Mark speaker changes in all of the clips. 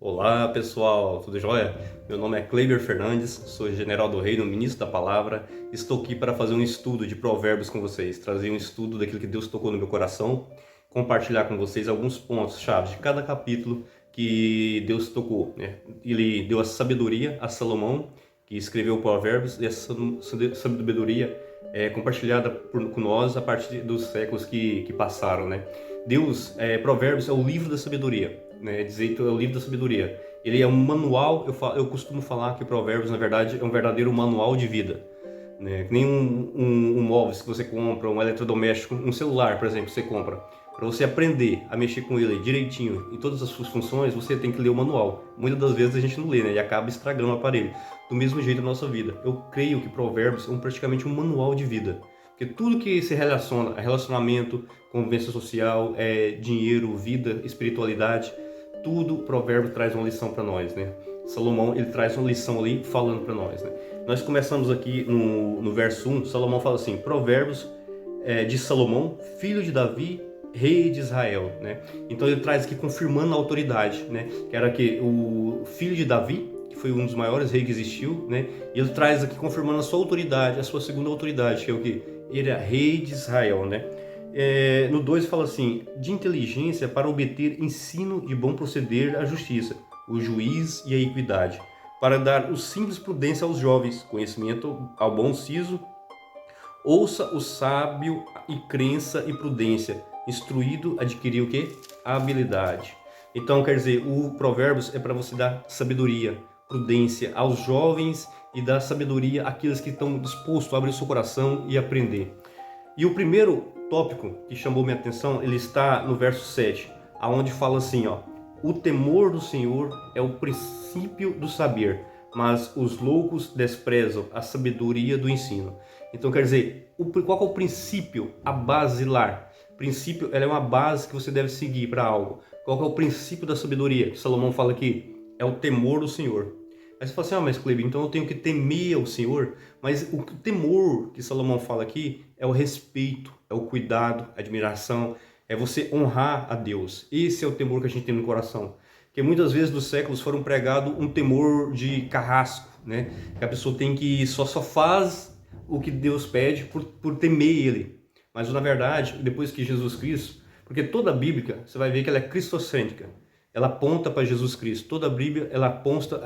Speaker 1: Olá pessoal, tudo jóia? Meu nome é Cleiber Fernandes, sou general do reino, ministro da palavra. Estou aqui para fazer um estudo de provérbios com vocês, trazer um estudo daquilo que Deus tocou no meu coração, compartilhar com vocês alguns pontos chave de cada capítulo que Deus tocou, né? Ele deu a sabedoria a Salomão, que escreveu provérbios, e essa sabedoria é compartilhada com nós a partir dos séculos que passaram, né? Deus, provérbios é o livro da sabedoria, né? Dizer é o livro da sabedoria. Ele é um manual. Eu costumo falar que Provérbios, na verdade, é um verdadeiro manual de vida, né? Que nem um móvel que você compra, um eletrodoméstico, um celular, por exemplo, que você compra. Para você aprender a mexer com ele direitinho em todas as suas funções, você tem que ler o manual. Muitas das vezes a gente não lê, né? E acaba estragando o aparelho. Do mesmo jeito na nossa vida. Eu creio que Provérbios é praticamente um manual de vida. Porque tudo que se relaciona a relacionamento, convivência social, dinheiro, vida, espiritualidade, tudo Provérbio traz uma lição para nós, né? Salomão, ele traz uma lição ali falando para nós, né? Nós começamos aqui no verso 1, Salomão fala assim: Provérbios de Salomão, filho de Davi, rei de Israel, né? Então ele traz aqui confirmando a autoridade, né? Que era que o filho de Davi, que foi um dos maiores reis que existiu, né? E ele traz aqui confirmando a sua autoridade, a sua segunda autoridade, que é o que? Ele é rei de Israel, né? No 2 fala assim: de inteligência para obter ensino de bom proceder à justiça, o juiz e a equidade, para dar o simples prudência aos jovens, conhecimento ao bom siso. Ouça o sábio e crença e prudência, instruído adquirir o quê? A habilidade. Então, quer dizer, o Provérbios é para você dar sabedoria, prudência aos jovens e dar sabedoria àqueles que estão dispostos a abrir seu coração e aprender. E o primeiro tópico que chamou minha atenção, ele está no verso 7, aonde fala assim, ó: o temor do Senhor é o princípio do saber, mas os loucos desprezam a sabedoria do ensino. Então quer dizer, qual é o princípio, a basilar? Princípio, ela é uma base que você deve seguir para algo. Qual é o princípio da sabedoria? Que Salomão fala aqui, é o temor do Senhor. Aí você fala assim: mas Cleber, então eu tenho que temer ao Senhor. Mas o temor que Salomão fala aqui é o respeito, é o cuidado, a admiração, é você honrar a Deus. Esse é o temor que a gente tem no coração. Porque muitas vezes dos séculos foram pregado um temor de carrasco, né? Que a pessoa tem que só faz o que Deus pede por temer Ele. Mas na verdade, depois que Jesus Cristo, porque toda a Bíblia, você vai ver que ela é cristocêntrica. Ela aponta para Jesus Cristo. Toda a Bíblia ela aponta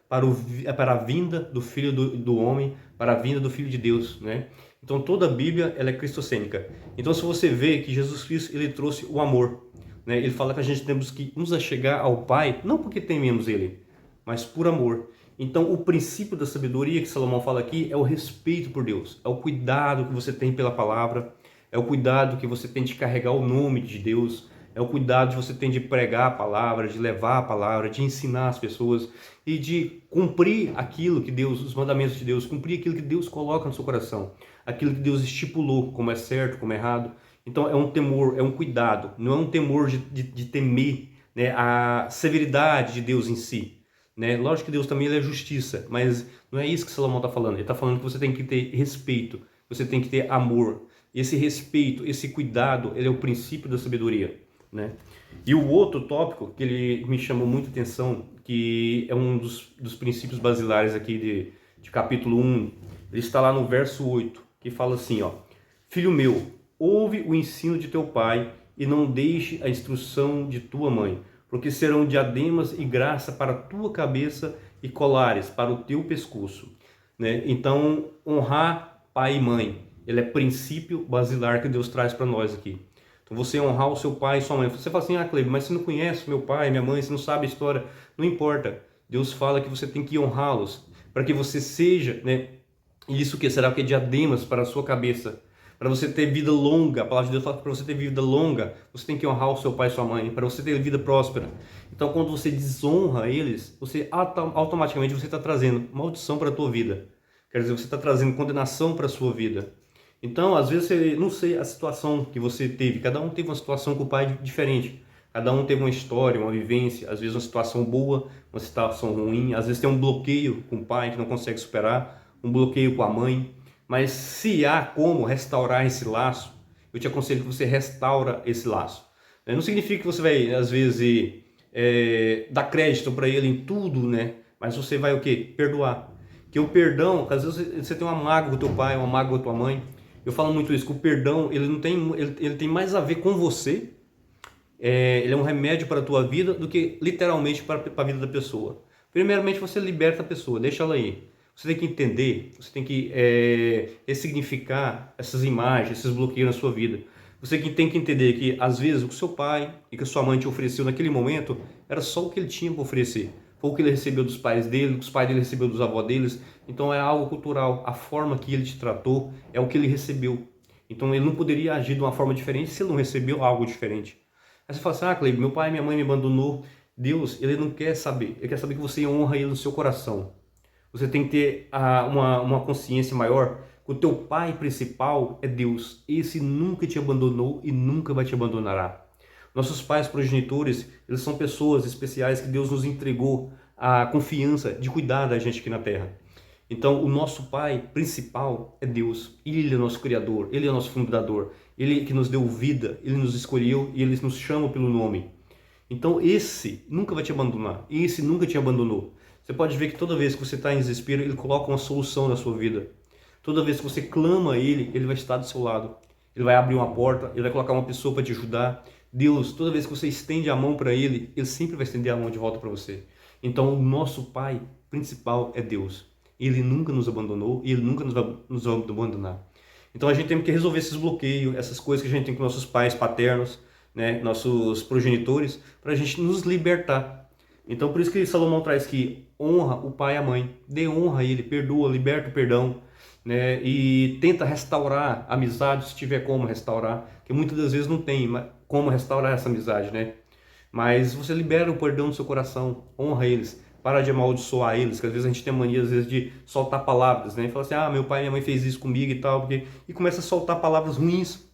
Speaker 1: para a vinda do Filho do Homem, para a vinda do Filho de Deus, né? Então toda a Bíblia ela é cristocêntrica. Então se você vê que Jesus Cristo ele trouxe o amor, né? Ele fala que a gente temos que nos achegar ao Pai, não porque tememos Ele, mas por amor. Então o princípio da sabedoria que Salomão fala aqui é o respeito por Deus, é o cuidado que você tem pela palavra, é o cuidado que você tem de carregar o nome de Deus, é o cuidado que você tem de pregar a palavra, de levar a palavra, de ensinar as pessoas e de cumprir aquilo que Deus, os mandamentos de Deus, cumprir aquilo que Deus coloca no seu coração, aquilo que Deus estipulou, como é certo, como é errado. Então é um temor, é um cuidado, não é um temor de temer, né, a severidade de Deus em si. Né? Lógico que Deus também ele é justiça, mas não é isso que Salomão está falando. Ele está falando que você tem que ter respeito, você tem que ter amor. Esse respeito, esse cuidado, ele é o princípio da sabedoria, né? E o outro tópico que ele me chamou muita atenção, que é um dos princípios basilares aqui de capítulo 1, ele está lá no verso 8, que fala assim, ó: filho meu, ouve o ensino de teu pai e não deixe a instrução de tua mãe, porque serão diademas e graça para a tua cabeça e colares para o teu pescoço, né? Então, honrar pai e mãe, ele é princípio basilar que Deus traz para nós aqui. Então, você honrar o seu pai e sua mãe. Você fala assim: Cleber, mas você não conhece meu pai, minha mãe, você não sabe a história. Não importa. Deus fala que você tem que honrá-los, para que você seja, né? Isso que será o que? Diademas para a sua cabeça. Para você ter vida longa, a palavra de Deus fala que para você ter vida longa, você tem que honrar o seu pai e sua mãe, para você ter vida próspera. Então, quando você desonra eles, você automaticamente você está trazendo maldição para a tua vida. Quer dizer, você está trazendo condenação para a sua vida. Então, às vezes, você, não sei a situação que você teve, cada um teve uma situação com o pai diferente. Cada um teve uma história, uma vivência, às vezes uma situação boa, uma situação ruim, às vezes tem um bloqueio com o pai que não consegue superar, um bloqueio com a mãe. Mas se há como restaurar esse laço, eu te aconselho que você restaura esse laço. Não significa que você vai, às vezes, dar crédito para ele em tudo, né? Mas você vai o quê? Perdoar. Que o perdão, às vezes você tem uma mágoa com o teu pai, uma mágoa com a tua mãe. Eu falo muito isso, que o perdão, ele não tem, ele tem mais a ver com você, ele é um remédio para a tua vida do que literalmente para a vida da pessoa. Primeiramente, você liberta a pessoa, deixa ela aí. Você tem que entender, você tem que ressignificar essas imagens, esses bloqueios na sua vida. Você tem que entender que, às vezes, o que seu pai e que a sua mãe te ofereceu naquele momento era só o que ele tinha para oferecer. Foi o que ele recebeu dos pais dele, o que os pais dele recebeu dos avós deles. Então é algo cultural. A forma que ele te tratou é o que ele recebeu. Então ele não poderia agir de uma forma diferente se ele não recebeu algo diferente. Aí você fala assim, Cleiber, meu pai e minha mãe me abandonou. Deus, ele não quer saber. Ele quer saber que você honra ele no seu coração. Você tem que ter uma consciência maior que o teu pai principal é Deus. Esse nunca te abandonou e nunca vai te abandonará. Nossos pais progenitores, eles são pessoas especiais que Deus nos entregou a confiança de cuidar da gente aqui na terra. Então, o nosso pai principal é Deus. Ele é nosso criador, ele é nosso fundador. Ele que nos deu vida, ele nos escolheu e ele nos chama pelo nome. Então, esse nunca vai te abandonar. Esse nunca te abandonou. Você pode ver que toda vez que você está em desespero, ele coloca uma solução na sua vida. Toda vez que você clama a ele, ele vai estar do seu lado. Ele vai abrir uma porta, ele vai colocar uma pessoa para te ajudar. Deus, toda vez que você estende a mão para ele, ele sempre vai estender a mão de volta para você. Então, o nosso pai principal é Deus. Ele nunca nos abandonou e ele nunca nos vai abandonar. Então, a gente tem que resolver esses bloqueios, essas coisas que a gente tem com nossos pais paternos, né, nossos progenitores, para a gente nos libertar. Então, por isso que Salomão traz que honra o pai e a mãe, dê honra a ele, perdoa, liberta o perdão, né, e tenta restaurar a amizade se tiver como restaurar, que muitas das vezes não tem como restaurar essa amizade, né? Mas você libera o perdão do seu coração, honra eles, para de amaldiçoar eles, que às vezes a gente tem mania às vezes de soltar palavras, né? E fala assim, meu pai e minha mãe fez isso comigo e tal, e começa a soltar palavras ruins.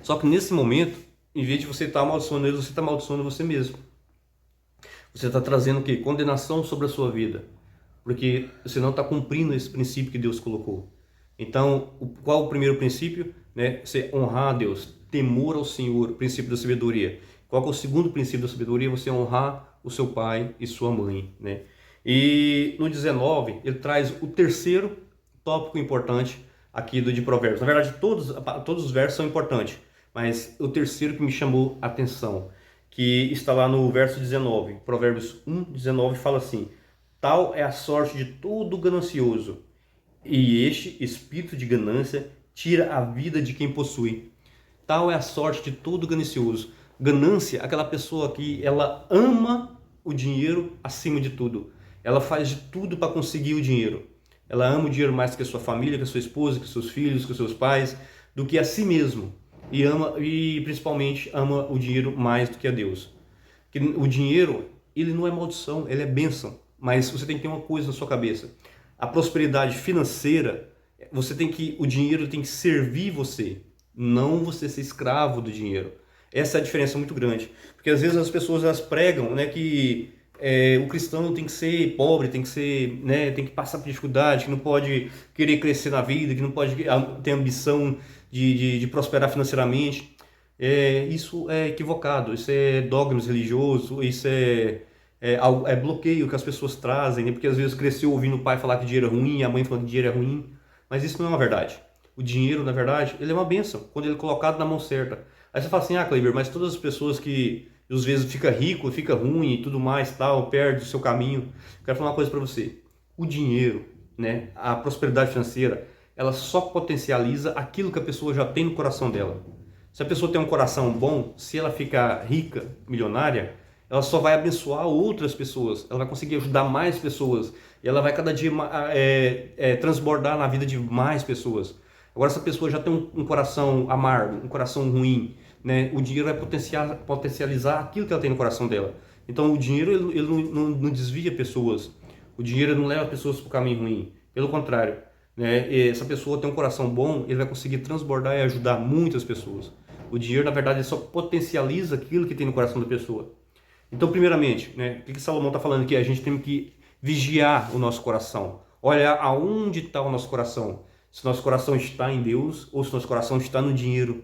Speaker 1: Só que nesse momento, em vez de você estar amaldiçoando eles, você está amaldiçoando você mesmo. Você está trazendo o quê? Condenação sobre a sua vida. Porque você não está cumprindo esse princípio que Deus colocou. Então, qual o primeiro princípio? Né? Você honrar a Deus, temor ao Senhor, princípio da sabedoria. Qual é o segundo princípio da sabedoria? Você honrar o seu pai e sua mãe. Né? E no 19, ele traz o terceiro tópico importante aqui de Provérbios. Na verdade, todos os versos são importantes, mas o terceiro que me chamou a atenção, que está lá no verso 19, Provérbios 1, 19, fala assim: tal é a sorte de todo ganancioso, e este espírito de ganância tira a vida de quem possui. Tal é a sorte de todo ganancioso. Ganância, aquela pessoa que ela ama o dinheiro acima de tudo. Ela faz de tudo para conseguir o dinheiro. Ela ama o dinheiro mais que a sua família, que a sua esposa, que os seus filhos, que os seus pais, do que a si mesmo. E principalmente ama o dinheiro mais do que a Deus. Que o dinheiro, ele não é maldição, ele é bênção. Mas você tem que ter uma coisa na sua cabeça. A prosperidade financeira, o dinheiro tem que servir você, não você ser escravo do dinheiro. Essa é a diferença muito grande. Porque às vezes as pessoas elas pregam, né, que o cristão tem que ser pobre, tem que ser, né, tem que passar por dificuldade, que não pode querer crescer na vida, que não pode ter ambição de prosperar financeiramente. Isso é equivocado, isso é dogmas religioso, isso é bloqueio que as pessoas trazem, né? Porque às vezes cresceu ouvindo o pai falar que dinheiro é ruim, a mãe falando que dinheiro é ruim, mas isso não é uma verdade. O dinheiro, na verdade, ele é uma bênção, quando ele é colocado na mão certa. Aí você fala assim, Cleiber, mas todas as pessoas que às vezes fica rico, fica ruim e tudo mais, tal, perde o seu caminho. Quero falar uma coisa para você. O dinheiro, né, a prosperidade financeira, ela só potencializa aquilo que a pessoa já tem no coração dela. Se a pessoa tem um coração bom, se ela ficar rica, milionária, ela só vai abençoar outras pessoas, ela vai conseguir ajudar mais pessoas, e ela vai cada dia transbordar na vida de mais pessoas. Agora, se a pessoa já tem um coração amargo, um coração ruim, né, o dinheiro vai potencializar aquilo que ela tem no coração dela. Então, o dinheiro ele não desvia pessoas, o dinheiro não leva pessoas para o caminho ruim, pelo contrário. Né, essa pessoa tem um coração bom, ele vai conseguir transbordar e ajudar muitas pessoas. O dinheiro, na verdade, só potencializa aquilo que tem no coração da pessoa. Então, primeiramente, né, o que Salomão está falando aqui? A gente tem que vigiar o nosso coração, olhar aonde está o nosso coração. Se nosso coração está em Deus ou se nosso coração está no dinheiro.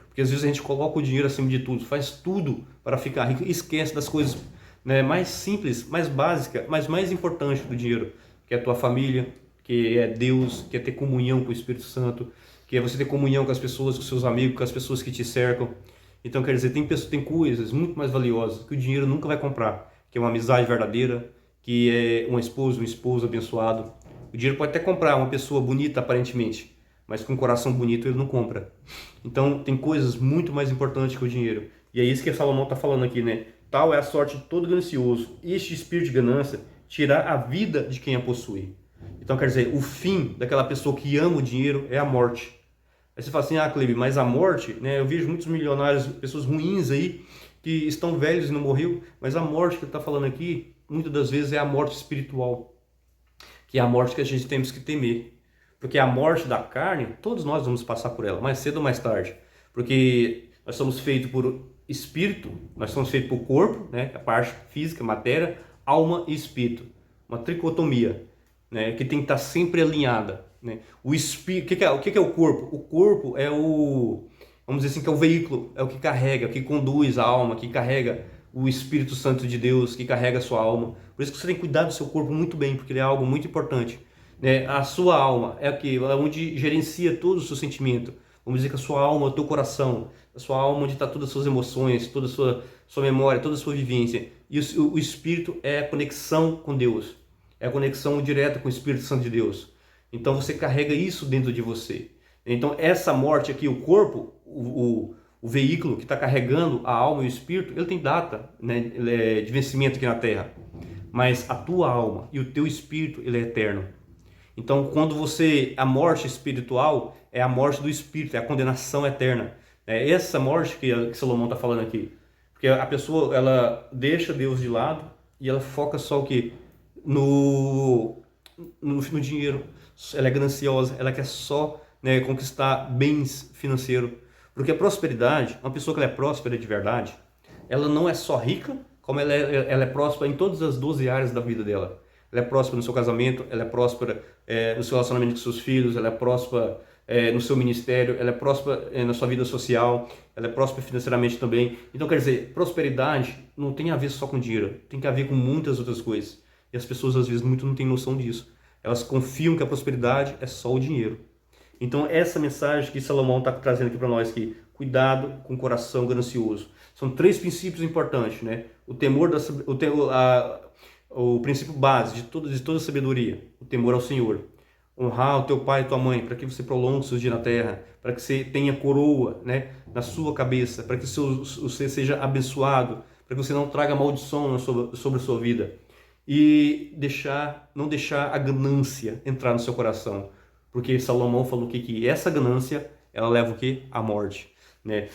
Speaker 1: Porque Porque às vezes a gente coloca o dinheiro acima de tudo, faz tudo para ficar rico e esquece das coisas, né, mais simples, mais básicas, mas mais importantes do dinheiro, que é a tua família, que é Deus, que é ter comunhão com o Espírito Santo, que é você ter comunhão com as pessoas, com os seus amigos, com as pessoas que te cercam. Então, quer dizer, tem coisas muito mais valiosas que o dinheiro nunca vai comprar, que é uma amizade verdadeira, que é uma esposa, um esposo abençoado. O dinheiro pode até comprar uma pessoa bonita aparentemente, mas com um coração bonito ele não compra. Então, tem coisas muito mais importantes que o dinheiro. E é isso que Salomão está falando aqui, né? Tal é a sorte de todo ganancioso. Este espírito de ganância tirar a vida de quem a possui. Então, quer dizer, o fim daquela pessoa que ama o dinheiro é a morte. Aí você fala assim, Cleber, mas a morte, né? Eu vejo muitos milionários, pessoas ruins aí, que estão velhos e não morreu, mas a morte que ele está falando aqui, muitas das vezes é a morte espiritual, que é a morte que a gente temos que temer. Porque a morte da carne, todos nós vamos passar por ela, mais cedo ou mais tarde. Porque nós somos feitos por espírito, nós somos feitos por corpo, né? A parte física, matéria, alma e espírito. Uma tricotomia, né? Que tem que estar sempre alinhada. Né? O espírito, o que é o corpo? O corpo é vamos dizer assim, que é o veículo, é o que carrega, que conduz a alma, que carrega o Espírito Santo de Deus, que carrega a sua alma. Por isso que você tem que cuidar do seu corpo muito bem, porque ele é algo muito importante. Né? A sua alma é onde gerencia todo o seu sentimento. Vamos dizer que a sua alma é o teu coração, a sua alma onde está todas as suas emoções, toda a sua memória, toda a sua vivência. E o Espírito é a conexão com Deus, é a conexão direta com o Espírito Santo de Deus. Então você carrega isso dentro de você. Então essa morte aqui, o corpo, o veículo que está carregando a alma e o espírito, ele tem data, né, de vencimento aqui na Terra. Mas a tua alma e o teu espírito, ele é eterno. Então quando a morte espiritual é a morte do espírito, é a condenação eterna. É essa morte que Salomão está falando aqui. Porque a pessoa, ela deixa Deus de lado e ela foca só o quê? No dinheiro. Ela é gananciosa, ela quer só, né, conquistar bens financeiros. Porque a prosperidade, uma pessoa que ela é próspera de verdade, ela não é só rica, como ela é próspera em todas as 12 áreas da vida dela. Ela é próspera no seu casamento, ela é próspera no seu relacionamento com seus filhos, ela é próspera no seu ministério, ela é próspera na sua vida social, ela é próspera financeiramente também. Então, quer dizer, prosperidade não tem a ver só com dinheiro, tem a ver com muitas outras coisas. E as pessoas, às vezes, muito não têm noção disso. Elas confiam que a prosperidade é só o dinheiro. Então, essa mensagem que Salomão está trazendo aqui para nós, que cuidado com o coração ganancioso. São 3 princípios importantes, né? O temor, o princípio base de toda sabedoria, o temor ao Senhor. Honrar o teu pai e tua mãe, para que você prolongue seus dias na terra, para que você tenha coroa, né, na sua cabeça, para que você seja abençoado, para que você não traga maldição sobre a sua vida. E não deixar a ganância entrar no seu coração, porque Salomão falou que essa ganância, ela leva o quê? A morte, né?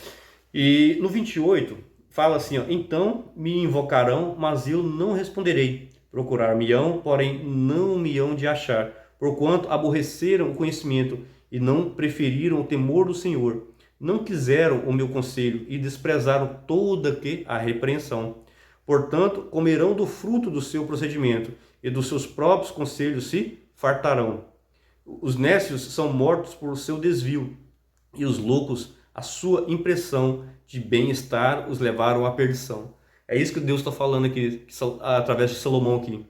Speaker 1: E no 28 fala assim, ó, então me invocarão, mas eu não responderei, procurar-me-ão, porém não me hão de achar, porquanto aborreceram o conhecimento e não preferiram o temor do Senhor, não quiseram o meu conselho e desprezaram toda a repreensão. Portanto, comerão do fruto do seu procedimento, e dos seus próprios conselhos se fartarão. Os nécios são mortos por seu desvio, e os loucos, a sua impressão de bem-estar, os levaram à perdição. É isso que Deus está falando aqui, através de Salomão aqui.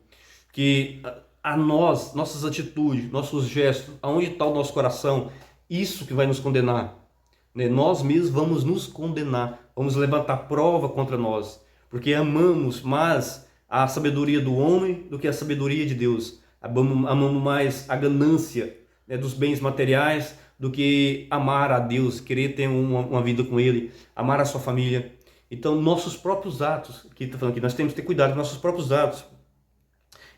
Speaker 1: Que a nós, nossas atitudes, nossos gestos, aonde está o nosso coração, isso que vai nos condenar. Né? Nós mesmos vamos nos condenar, vamos levantar prova contra nós. Porque amamos mais a sabedoria do homem do que a sabedoria de Deus. Amamos mais a ganância, né, dos bens materiais do que amar a Deus, querer ter uma vida com Ele, amar a sua família. Então, nossos próprios atos, que está falando aqui, nós temos que ter cuidado com nossos próprios atos.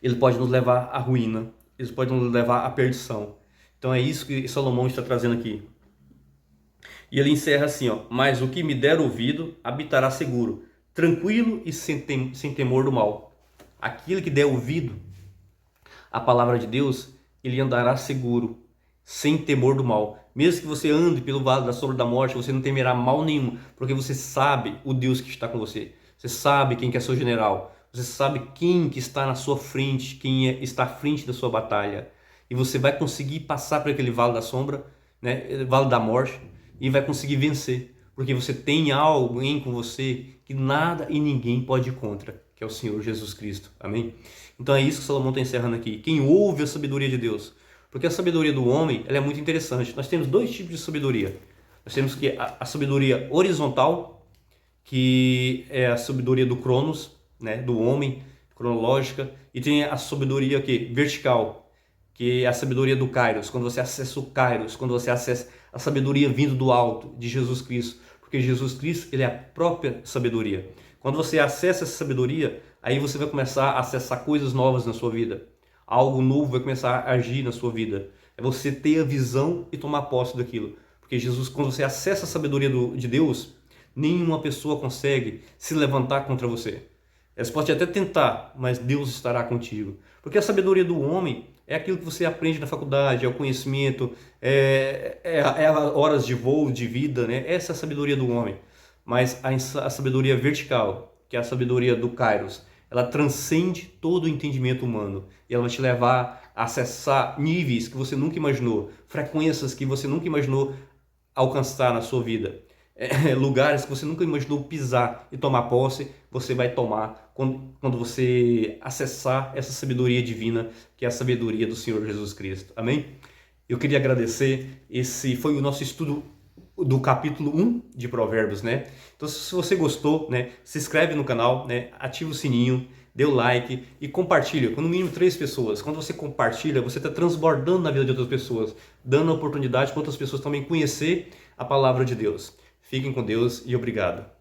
Speaker 1: Ele pode nos levar à ruína, eles podem nos levar à perdição. Então, é isso que Salomão está trazendo aqui. E ele encerra assim, ó, mas o que me der ouvido habitará seguro, tranquilo e sem temor do mal. Aquele que der ouvido à palavra de Deus, ele andará seguro, sem temor do mal. Mesmo que você ande pelo vale da sombra da morte, você não temerá mal nenhum, porque você sabe o Deus que está com você. Você sabe quem que é seu general. Você sabe quem que está na sua frente, quem está à frente da sua batalha. E você vai conseguir passar por aquele vale da sombra, né, vale da morte, e vai conseguir vencer. porque você tem alguém com você que nada e ninguém pode ir contra, que é o Senhor Jesus Cristo. Amém? Então é isso que Salomão está encerrando aqui. Quem ouve a sabedoria de Deus, porque a sabedoria do homem ela é muito interessante. Nós temos dois tipos de sabedoria. Nós temos que a sabedoria horizontal, que é a sabedoria do Cronos, né, do homem, cronológica, e tem a sabedoria vertical, que é a sabedoria do Kairos, quando você acessa o Kairos, quando você acessa a sabedoria vindo do alto, de Jesus Cristo, porque Jesus Cristo ele é a própria sabedoria. Quando você acessa essa sabedoria, aí você vai começar a acessar coisas novas na sua vida. Algo novo vai começar a agir na sua vida. É você ter a visão e tomar posse daquilo. Porque Jesus, quando você acessa a sabedoria de Deus, nenhuma pessoa consegue se levantar contra você. Eles podem até tentar, mas Deus estará contigo. Porque a sabedoria do homem é aquilo que você aprende na faculdade, é o conhecimento, é horas de voo, de vida, né? Essa é a sabedoria do homem. Mas a sabedoria vertical, que é a sabedoria do Kairos, ela transcende todo o entendimento humano. E ela vai te levar a acessar níveis que você nunca imaginou, frequências que você nunca imaginou alcançar na sua vida. Lugares que você nunca imaginou pisar e tomar posse, você vai tomar quando você acessar essa sabedoria divina, que é a sabedoria do Senhor Jesus Cristo. Amém? Eu queria agradecer, esse foi o nosso estudo do capítulo 1 de Provérbios, né? Então, se você gostou, né, se inscreve no canal, né, ativa o sininho, dê o like e compartilha com no mínimo 3 pessoas. Quando você compartilha, você está transbordando na vida de outras pessoas, dando a oportunidade para outras pessoas também conhecer a palavra de Deus. Fiquem com Deus e obrigado.